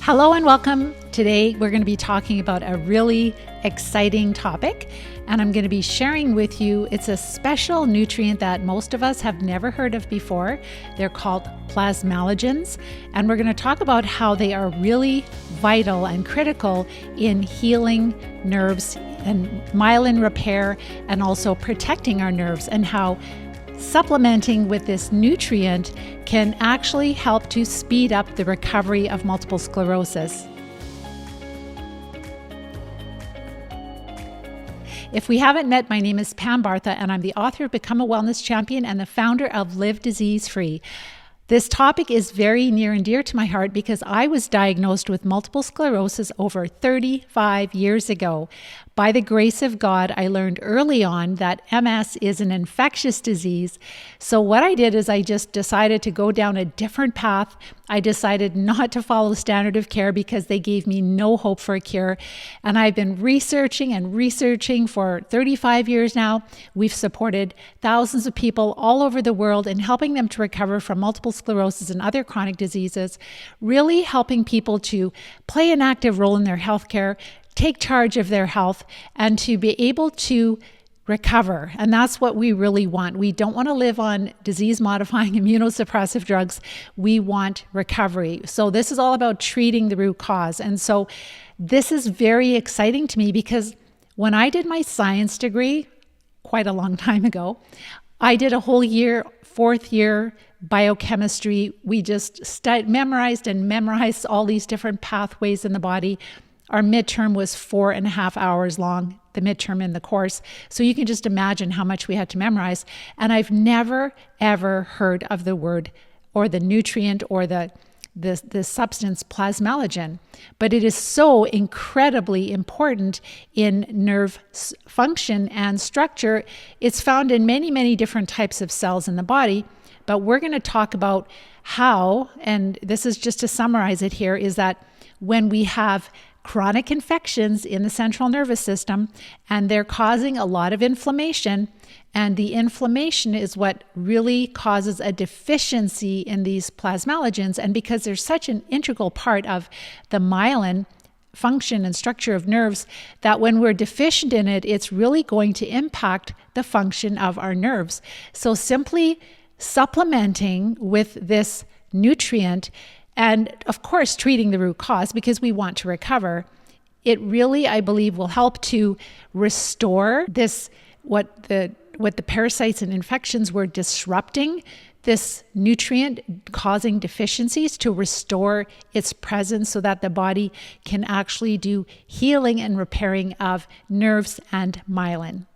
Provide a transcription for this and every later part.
Hello and welcome. Today we're going to be talking about a really exciting topic, and I'm going to be sharing with you, it's a special nutrient that most of us have never heard of before. They're called plasmalogens, and we're going to talk about how they are really vital and critical in healing nerves and myelin repair, and also protecting our nerves, and how supplementing with this nutrient can actually help to speed up the recovery of multiple sclerosis. If we haven't met, my name is Pam Bartha, and I'm the author of Become a Wellness Champion and the founder of Live Disease Free. This topic is very near and dear to my heart because I was diagnosed with multiple sclerosis over 35 years ago. By the grace of God, I learned early on that MS is an infectious disease. So what I did is I just decided to go down a different path. I decided not to follow standard of care because they gave me no hope for a cure. And I've been researching for 35 years now. We've supported thousands of people all over the world in helping them to recover from multiple sclerosis and other chronic diseases, really helping people to play an active role in their healthcare, take charge of their health, and to be able to recover. And that's what we really want. We don't want to live on disease-modifying immunosuppressive drugs. We want recovery. So this is all about treating the root cause. And so this is very exciting to me because when I did my science degree, quite a long time ago, I did a whole year, fourth year biochemistry. We just memorized all these different pathways in the body. Our midterm was 4.5 hours long, the midterm in the course. So you can just imagine how much we had to memorize. And I've never, ever heard of the word or the nutrient or the substance plasmalogen. But it is so incredibly important in nerve function and structure. It's found in many, many different types of cells in the body. But we're going to talk about how, and this is just to summarize it here, is that when we have chronic infections in the central nervous system, and they're causing a lot of inflammation. And the inflammation is what really causes a deficiency in these plasmalogens. And because they're such an integral part of the myelin function and structure of nerves, that when we're deficient in it, it's really going to impact the function of our nerves. So simply supplementing with this nutrient, and of course, treating the root cause because we want to recover, it really, I believe, will help to restore this, what the parasites and infections were disrupting, this nutrient causing deficiencies, to restore its presence so that the body can actually do healing and repairing of nerves and myelin.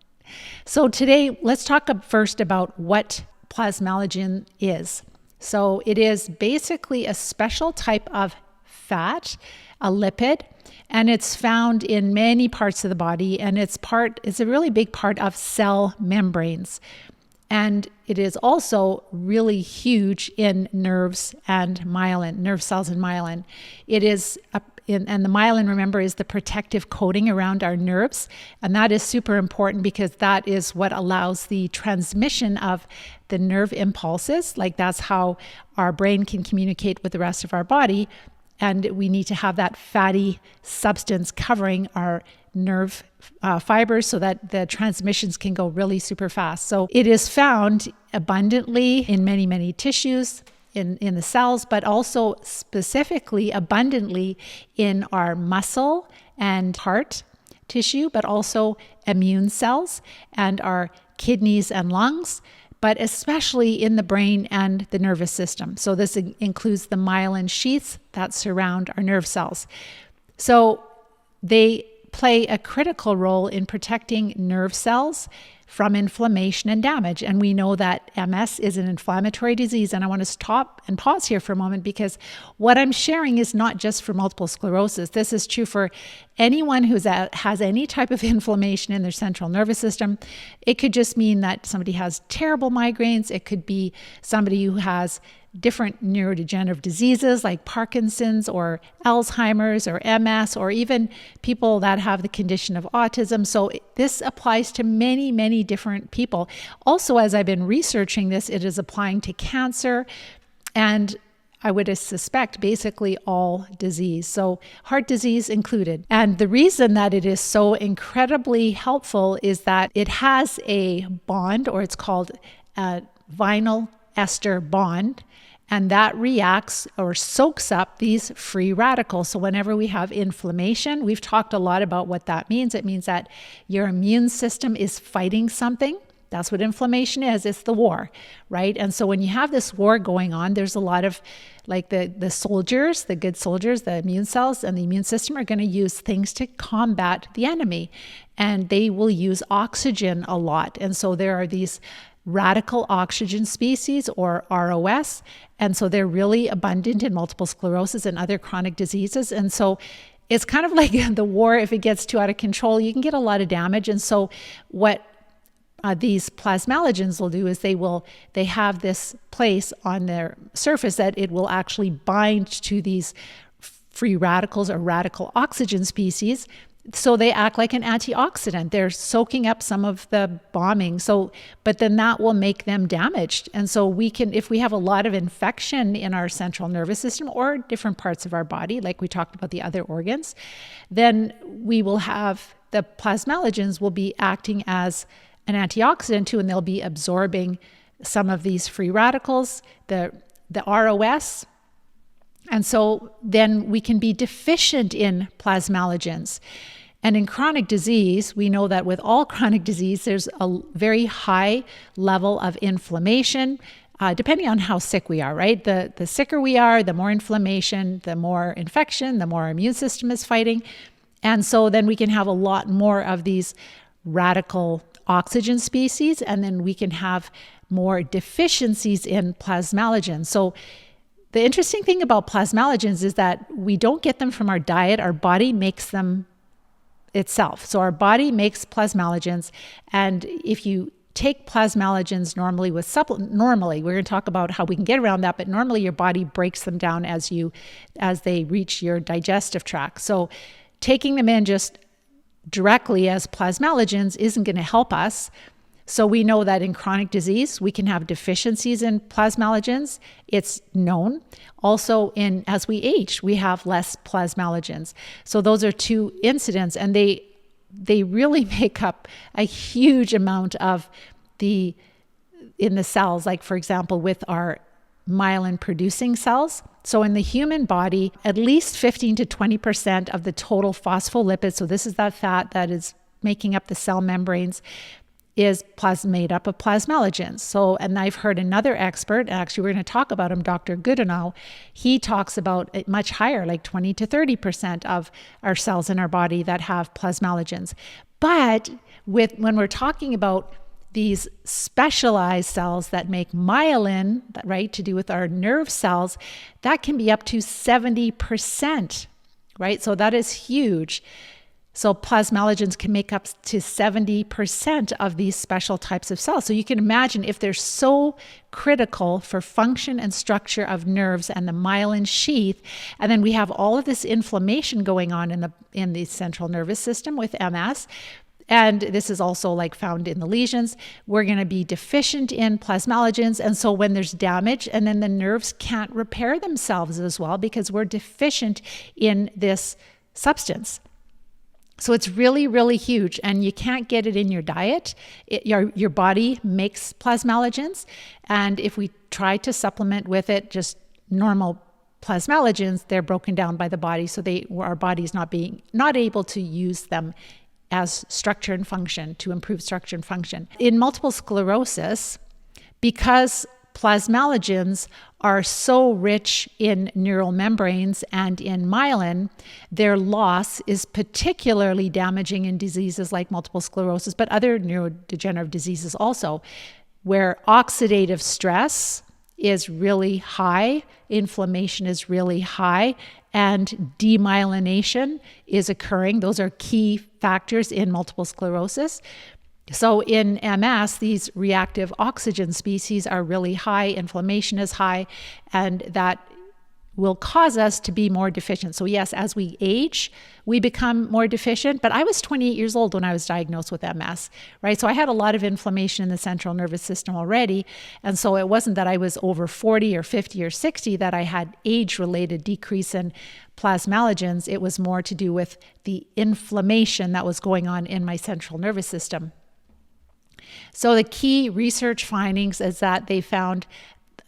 So today, let's talk first about what plasmalogen is. So it is basically a special type of fat, a lipid, and it's found in many parts of the body, and it's a really big part of cell membranes. And it is also really huge in nerves and myelin, nerve cells and myelin. It is and the myelin, remember, is the protective coating around our nerves. And that is super important because that is what allows the transmission of the nerve impulses. Like that's how our brain can communicate with the rest of our body. And we need to have that fatty substance covering our nerve fibers so that the transmissions can go really super fast. So it is found abundantly in many, many tissues, in the cells, but also specifically abundantly in our muscle and heart tissue, but also immune cells and our kidneys and lungs, but especially in the brain and the nervous system. So this includes the myelin sheaths that surround our nerve cells. So they play a critical role in protecting nerve cells from inflammation and damage. And we know that MS is an inflammatory disease. And I want to stop and pause here for a moment because what I'm sharing is not just for multiple sclerosis. This is true for anyone who has any type of inflammation in their central nervous system. It could just mean that somebody has terrible migraines. It could be somebody who has different neurodegenerative diseases like Parkinson's or Alzheimer's or MS, or even people that have the condition of autism. So this applies to many, many different people. Also, as I've been researching this, it is applying to cancer. And I would suspect basically all disease, so heart disease included. And the reason that it is so incredibly helpful is that it has a bond, or it's called a vinyl ester bond, and that reacts or soaks up these free radicals. So whenever we have inflammation, we've talked a lot about what that means. It means that your immune system is fighting something. That's what inflammation is. It's the war, right? And so when you have this war going on, there's a lot of like the soldiers, the good soldiers, the immune cells and the immune system are going to use things to combat the enemy. And they will use oxygen a lot. And so there are these radical oxygen species, or ROS. And so they're really abundant in multiple sclerosis and other chronic diseases. And so it's kind of like the war. If it gets too out of control, you can get a lot of damage. And so what these plasmalogens will do is they have this place on their surface that it will actually bind to these free radicals or radical oxygen species. So they act like an antioxidant. They're soaking up some of the bombing. But then that will make them damaged. And so we can, if we have a lot of infection in our central nervous system or different parts of our body, like we talked about the other organs, then we will have the plasmalogens will be acting as an antioxidant too, and they'll be absorbing some of these free radicals, the ROS. And so then we can be deficient in plasmalogens. And in chronic disease, we know that with all chronic disease, there's a very high level of inflammation, depending on how sick we are, right? The sicker we are, the more inflammation, the more infection, the more our immune system is fighting. And so then we can have a lot more of these radical oxygen species, and then we can have more deficiencies in plasmalogens. So the interesting thing about plasmalogens is that we don't get them from our diet. Our body makes them itself. So our body makes plasmalogens. And if you take plasmalogens normally with normally, we're going to talk about how we can get around that, but normally your body breaks them down as they reach your digestive tract. So taking them in just directly as plasmalogens isn't going to help us. So we know that in chronic disease, we can have deficiencies in plasmalogens. It's known. Also, as we age, we have less plasmalogens. So those are two incidents, and they really make up a huge amount of in the cells. Like, for example, with our myelin producing cells. So in the human body, at least 15 to 20% of the total phospholipids, so this is that fat that is making up the cell membranes, is made up of plasmalogens. So, and I've heard another expert, actually we're going to talk about him, Dr. Goodenow, he talks about it much higher, like 20 to 30% of our cells in our body that have plasmalogens. But when we're talking about these specialized cells that make myelin, right, to do with our nerve cells, that can be up to 70%, right? So that is huge. So plasmalogens can make up to 70% of these special types of cells. So you can imagine if they're so critical for function and structure of nerves and the myelin sheath, and then we have all of this inflammation going on in the central nervous system with MS, and this is also like found in the lesions, we're going to be deficient in plasmalogens. And so when there's damage, and then the nerves can't repair themselves as well because we're deficient in this substance. So it's really, really huge, and you can't get it in your diet. Your body makes plasmalogens, and if we try to supplement with it, just normal plasmalogens, they're broken down by the body, so our body's not able to use them as structure and function, to improve structure and function. In multiple sclerosis, because plasmalogens are so rich in neural membranes and in myelin, their loss is particularly damaging in diseases like multiple sclerosis, but other neurodegenerative diseases also, where oxidative stress is really high, inflammation is really high, and demyelination is occurring. Those are key factors in multiple sclerosis. So in MS, these reactive oxygen species are really high, inflammation is high, and that will cause us to be more deficient. So yes, as we age, we become more deficient, but I was 28 years old when I was diagnosed with MS, right? So I had a lot of inflammation in the central nervous system already. And so it wasn't that I was over 40 or 50 or 60 that I had age-related decrease in plasmalogens. It was more to do with the inflammation that was going on in my central nervous system. So the key research findings is that they found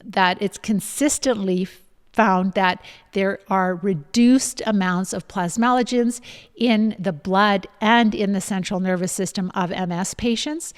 that it's consistently found that there are reduced amounts of plasmalogens in the blood and in the central nervous system of MS patients.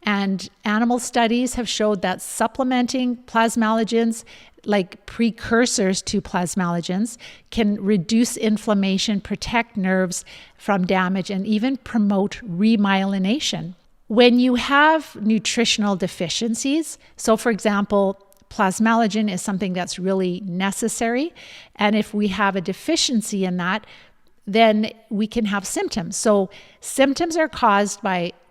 And animal studies have showed that supplementing plasmalogens, like precursors to plasmalogens, can reduce inflammation, protect nerves from damage, and even promote remyelination. When you have nutritional deficiencies, so for example, plasmalogen is something that's really necessary. And if we have a deficiency in that, then we can have symptoms. So symptoms are caused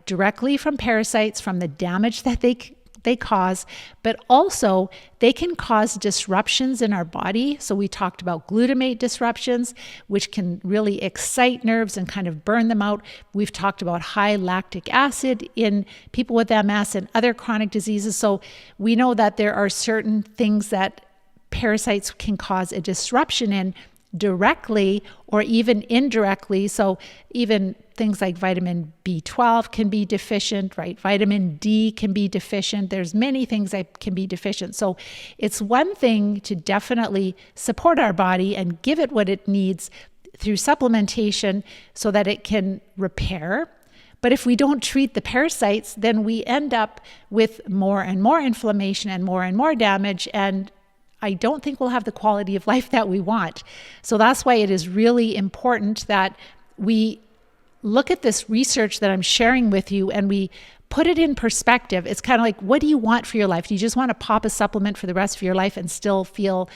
directly from parasites, from the damage that they cause, but also they can cause disruptions in our body. So we talked about glutamate disruptions, which can really excite nerves and kind of burn them out. We've talked about high lactic acid in people with MS and other chronic diseases. So we know that there are certain things that parasites can cause a disruption in directly or even indirectly. So even things like vitamin B12 can be deficient, right? Vitamin D can be deficient. There's many things that can be deficient. So it's one thing to definitely support our body and give it what it needs through supplementation so that it can repair. But if we don't treat the parasites, then we end up with more and more inflammation and more damage, and I don't think we'll have the quality of life that we want. So that's why it is really important that we look at this research that I'm sharing with you and we put it in perspective. It's kind of like, what do you want for your life? Do you just want to pop a supplement for the rest of your life and still feel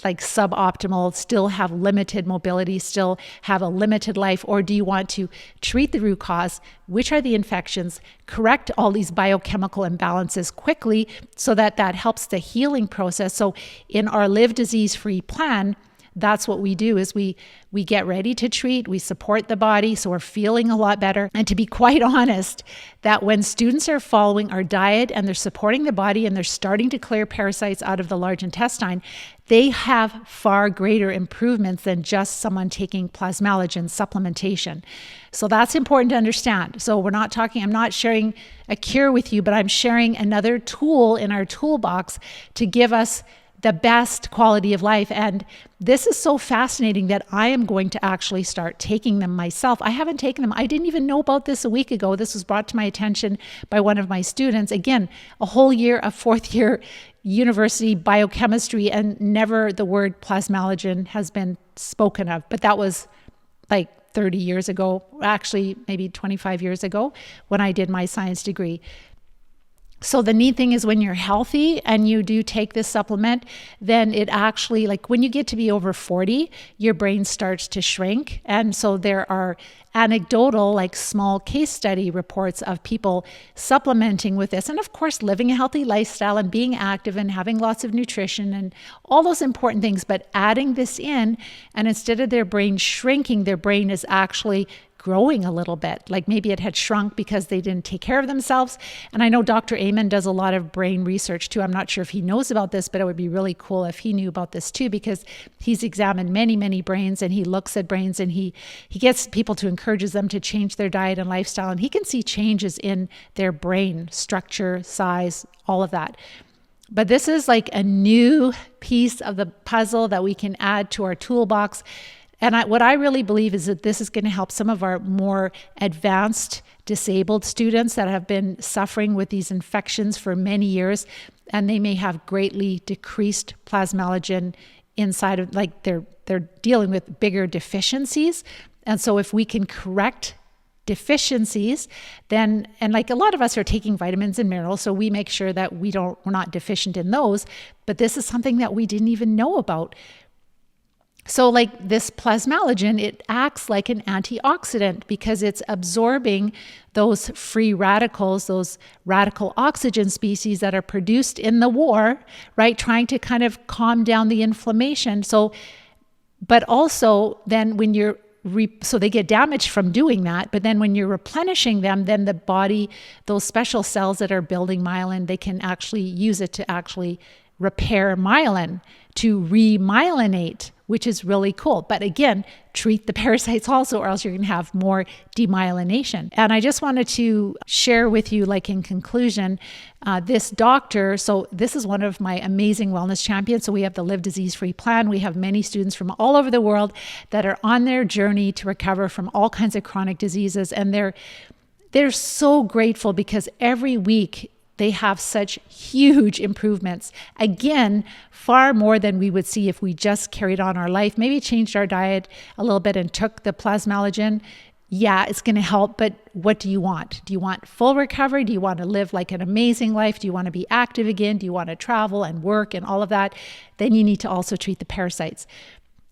like suboptimal, still have limited mobility, still have a limited life? Or do you want to treat the root cause, which are the infections, correct all these biochemical imbalances quickly so that helps the healing process? So in our Live Disease-Free plan, that's what we do is we get ready to treat, we support the body, so we're feeling a lot better. And to be quite honest, that when students are following our diet and they're supporting the body and they're starting to clear parasites out of the large intestine, they have far greater improvements than just someone taking plasmalogen supplementation. So that's important to understand. So I'm not sharing a cure with you, but I'm sharing another tool in our toolbox to give us the best quality of life. And this is so fascinating that I am going to actually start taking them myself. I haven't taken them. I didn't even know about this a week ago. This was brought to my attention by one of my students. Again, a whole year of fourth year university biochemistry, and never the word plasmalogen has been spoken of. But that was like 30 years ago, actually maybe 25 years ago when I did my science degree. So the neat thing is when you're healthy and you do take this supplement, then it actually, like when you get to be over 40, your brain starts to shrink. And so there are anecdotal, like small case study reports of people supplementing with this. And of course, living a healthy lifestyle and being active and having lots of nutrition and all those important things, but adding this in, and instead of their brain shrinking, their brain is actually growing a little bit. Like maybe it had shrunk because they didn't take care of themselves. And I know Dr. Amen does a lot of brain research too. I'm not sure if he knows about this, but it would be really cool if he knew about this too, because he's examined many brains and he looks at brains and he gets people to encourages them to change their diet and lifestyle. And he can see changes in their brain structure, size, all of that. But this is like a new piece of the puzzle that we can add to our toolbox. And what I really believe is that this is going to help some of our more advanced disabled students that have been suffering with these infections for many years, and they may have greatly decreased plasmalogen inside of, like they're dealing with bigger deficiencies. And so if we can correct deficiencies, then, and like a lot of us are taking vitamins and minerals, so we make sure that we're not deficient in those, but this is something that we didn't even know about. So like this plasmalogen, it acts like an antioxidant because it's absorbing those free radicals, those radical oxygen species that are produced in the war, right? Trying to kind of calm down the inflammation. So, but also then when you're so they get damaged from doing that, but then when you're replenishing them, then the body, those special cells that are building myelin, they can actually use it to actually repair myelin, to remyelinate, which is really cool. But again, treat the parasites also, or else you're going to have more demyelination. And I just wanted to share with you, like in conclusion, this doctor, so this is one of my amazing wellness champions. So we have the Live Disease-Free plan. We have many students from all over the world that are on their journey to recover from all kinds of chronic diseases. And they're so grateful because every week they have such huge improvements. Again, far more than we would see if we just carried on our life, maybe changed our diet a little bit and took the plasmalogen. Yeah, it's going to help, but what do you want? Do you want full recovery? Do you want to live like an amazing life? Do you want to be active again? Do you want to travel and work and all of that? Then you need to also treat the parasites.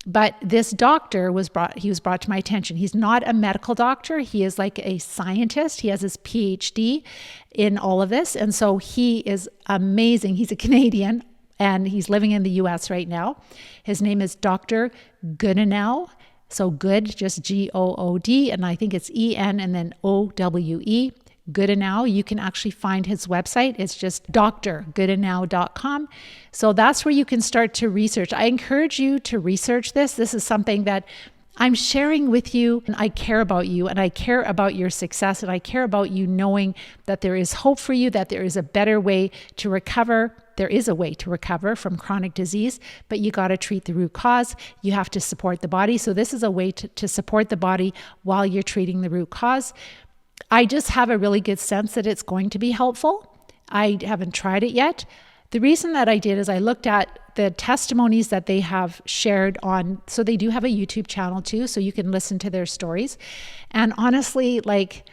But this doctor was brought to my attention. He's not a medical doctor. He is like a scientist. He has his PhD in all of this. And so he is amazing. He's a Canadian and he's living in the US right now. His name is Dr. Goodenow. So good, just G-O-O-D. And I think it's E-N and then O-W-E. Goodenow. You can actually find his website. It's just drgoodenow.com. So that's where you can start to research. I encourage you to research this. This is something that I'm sharing with you, and I care about you, and I care about your success, and I care about you knowing that there is hope for you, that there is a better way to recover. There is a way to recover from chronic disease, but you got to treat the root cause. You have to support the body. So this is a way to support the body while you're treating the root cause. I just have a really good sense that it's going to be helpful. I haven't tried it yet. The reason that I did is I looked at the testimonies that they have shared on, so they do have a YouTube channel too, so you can listen to their stories. And honestly, like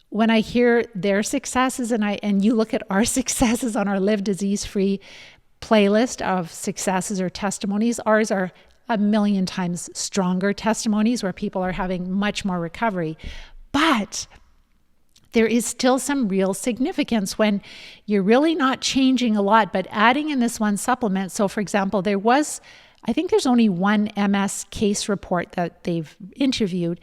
when I hear their successes and you look at our successes on our Live Disease-Free playlist of successes or testimonies, ours are a million times stronger testimonies where people are having much more recovery. But there is still some real significance when you're really not changing a lot, but adding in this one supplement. So for example, I think there's only one MS case report that they've interviewed.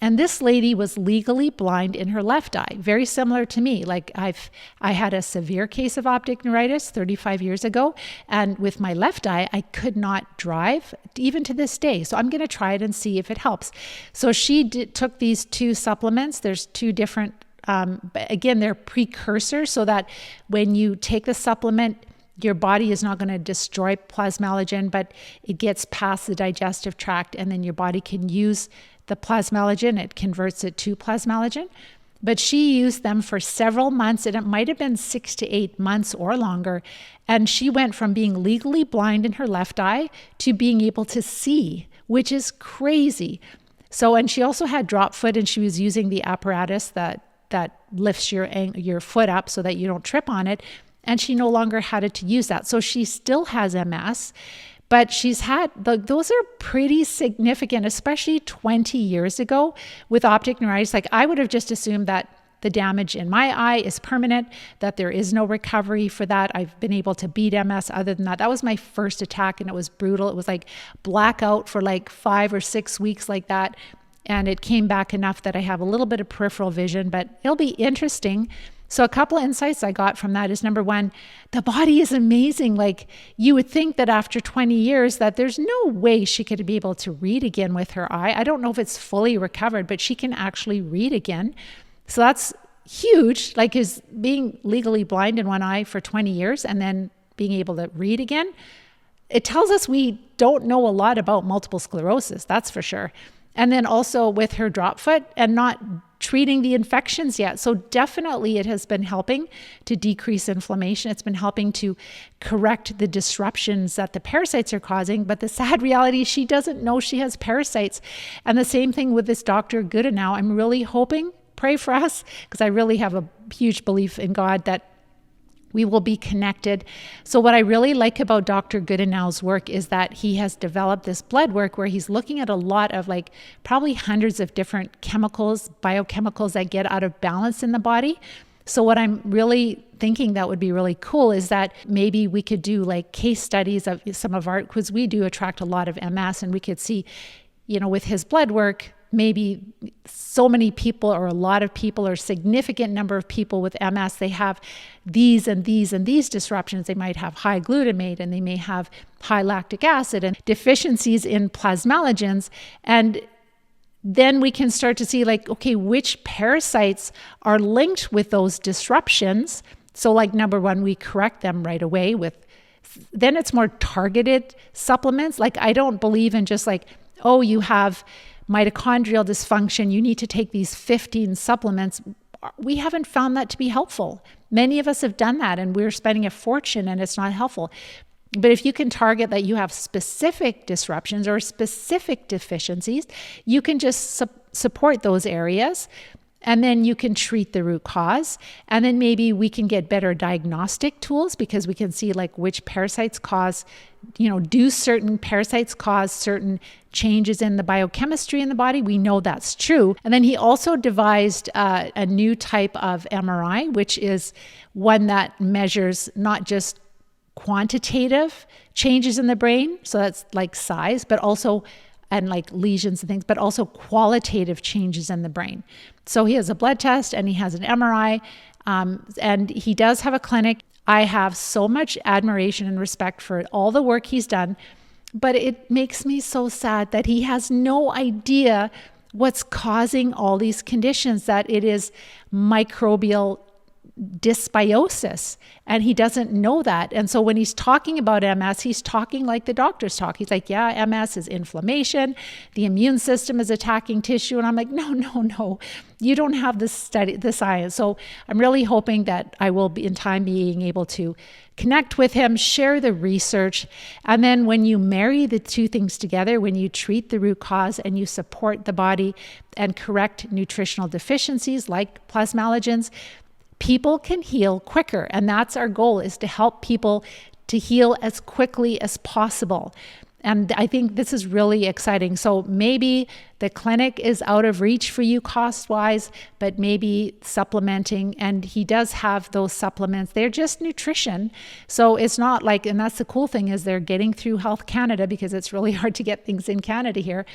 And this lady was legally blind in her left eye, very similar to me. Like I had a severe case of optic neuritis 35 years ago. And with my left eye, I could not drive even to this day. So I'm going to try it and see if it helps. So she took these two supplements. There's two different again, they're precursors so that when you take the supplement, your body is not going to destroy plasmalogen, but it gets past the digestive tract and then your body can use the plasmalogen. It converts it to plasmalogen. But she used them for several months, and it might have been 6 to 8 months or longer. And she went from being legally blind in her left eye to being able to see, which is crazy. So, and she also had drop foot, and she was using the apparatus that lifts your foot up so that you don't trip on it. And she no longer had it to use that. So she still has MS, but she's had, those are pretty significant, especially 20 years ago with optic neuritis. Like I would have just assumed that the damage in my eye is permanent, that there is no recovery for that. I've been able to beat MS other than that. That was my first attack and it was brutal. It was like blackout for like 5 or 6 weeks like that. And it came back enough that I have a little bit of peripheral vision, but it'll be interesting. So a couple of insights I got from that is number one, the body is amazing. Like you would think that after 20 years that there's no way she could be able to read again with her eye. I don't know if it's fully recovered, but she can actually read again. So that's huge, like is being legally blind in one eye for 20 years and then being able to read again. It tells us we don't know a lot about multiple sclerosis, that's for sure. And then also with her drop foot and not treating the infections yet. So definitely it has been helping to decrease inflammation. It's been helping to correct the disruptions that the parasites are causing. But the sad reality is she doesn't know she has parasites. And the same thing with this Dr. Goodenow. I'm really hoping, pray for us, because I really have a huge belief in God that We will be connected. So what I really like about Dr. Goodenou's work is that he has developed this blood work where he's looking at a lot of like probably hundreds of different chemicals, biochemicals that get out of balance in the body. So what I'm really thinking that would be really cool is that maybe we could do like case studies of some of our, because we do attract a lot of MS, and we could see, with his blood work, maybe so many people or a lot of people or a significant number of people with MS, they have these and these and these disruptions. They might have high glutamate, and they may have high lactic acid and deficiencies in plasmalogens. And then we can start to see like, okay, which parasites are linked with those disruptions. So like number one, we correct them right away then it's more targeted supplements. Like I don't believe in just like, oh, you have mitochondrial dysfunction, you need to take these 15 supplements. We haven't found that to be helpful. Many of us have done that, and we're spending a fortune, and it's not helpful. But if you can target that you have specific disruptions or specific deficiencies, you can just support those areas, and then you can treat the root cause. And then maybe we can get better diagnostic tools, because we can see like which parasites cause, do certain parasites cause certain changes in the biochemistry in the body? We know that's true. And then he also devised a new type of MRI, which is one that measures not just quantitative changes in the brain, so that's like size, but also, and like lesions and things, but also qualitative changes in the brain. So he has a blood test and he has an MRI, and he does have a clinic. I have so much admiration and respect for all the work he's done, but it makes me so sad that he has no idea what's causing all these conditions, that it is microbial dysbiosis, and he doesn't know that. And so when he's talking about MS, he's talking like the doctors talk. He's like, yeah, MS is inflammation, the immune system is attacking tissue. And I'm like, no, you don't have the science. So I'm really hoping that I will be in time being able to connect with him, share the research. And then when you marry the two things together, when you treat the root cause and you support the body and correct nutritional deficiencies like plasmalogens, people can heal quicker. And that's our goal, is to help people to heal as quickly as possible. And I think this is really exciting. So maybe the clinic is out of reach for you cost-wise, but maybe supplementing, and he does have those supplements. They're just nutrition. So it's not like, and that's the cool thing, is they're getting through Health Canada, because it's really hard to get things in Canada here.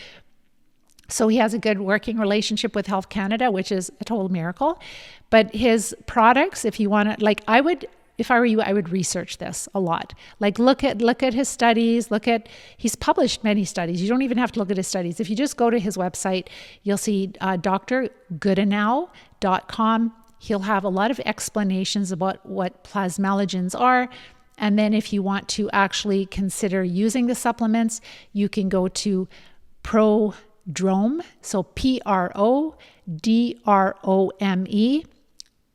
So he has a good working relationship with Health Canada, which is a total miracle. But his products, if you want to, like, if I were you, I would research this a lot. Like look at his studies, he's published many studies. You don't even have to look at his studies. If you just go to his website, you'll see drgoodenow.com. He'll have a lot of explanations about what plasmalogens are. And then if you want to actually consider using the supplements, you can go to Prodrome, so Prodrome,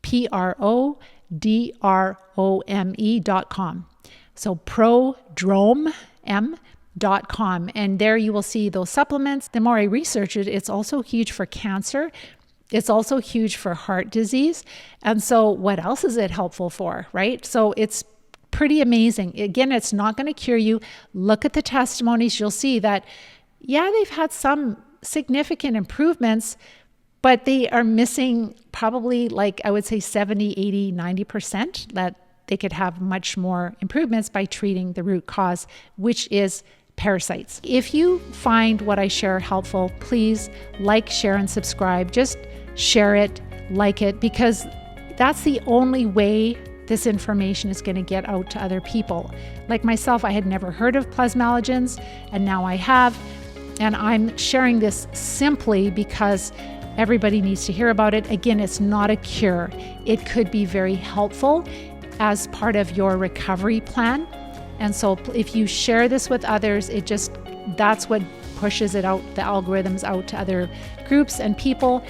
Prodrome.com. So prodrome.com. And there you will see those supplements. The more I research it, it's also huge for cancer. It's also huge for heart disease. And so what else is it helpful for, right? So it's pretty amazing. Again, it's not going to cure you. Look at the testimonies. You'll see that, yeah, they've had some significant improvements, but they are missing probably, like, I would say 70, 80, 90%, that they could have much more improvements by treating the root cause, which is parasites. If you find what I share helpful, please like, share, and subscribe. Just share it, like it, because that's the only way this information is going to get out to other people. Like myself, I had never heard of plasmalogens, and now I have. And I'm sharing this simply because everybody needs to hear about it. Again, it's not a cure. It could be very helpful as part of your recovery plan. And so if you share this with others, that's what pushes it out, the algorithms out to other groups and people.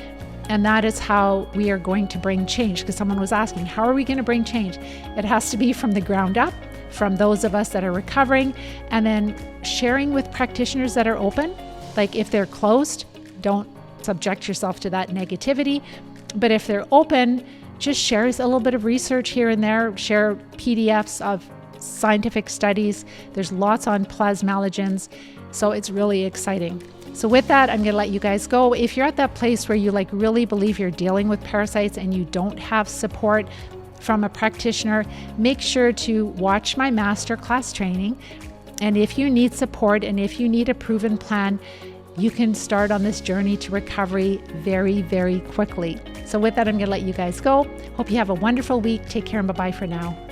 And that is how we are going to bring change. Because someone was asking, how are we going to bring change? It has to be from the ground up, from those of us that are recovering, and then sharing with practitioners that are open. Like if they're closed, don't subject yourself to that negativity. But if they're open, just shares a little bit of research here and there, share PDFs of scientific studies. There's lots on plasmalogens, so it's really exciting. So with that, I'm going to let you guys go. If you're at that place where you really believe you're dealing with parasites and you don't have support from a practitioner, make sure to watch my masterclass training. And if you need support and if you need a proven plan, you can start on this journey to recovery very, very quickly. So with that, I'm going to let you guys go. Hope you have a wonderful week. Take care and bye-bye for now.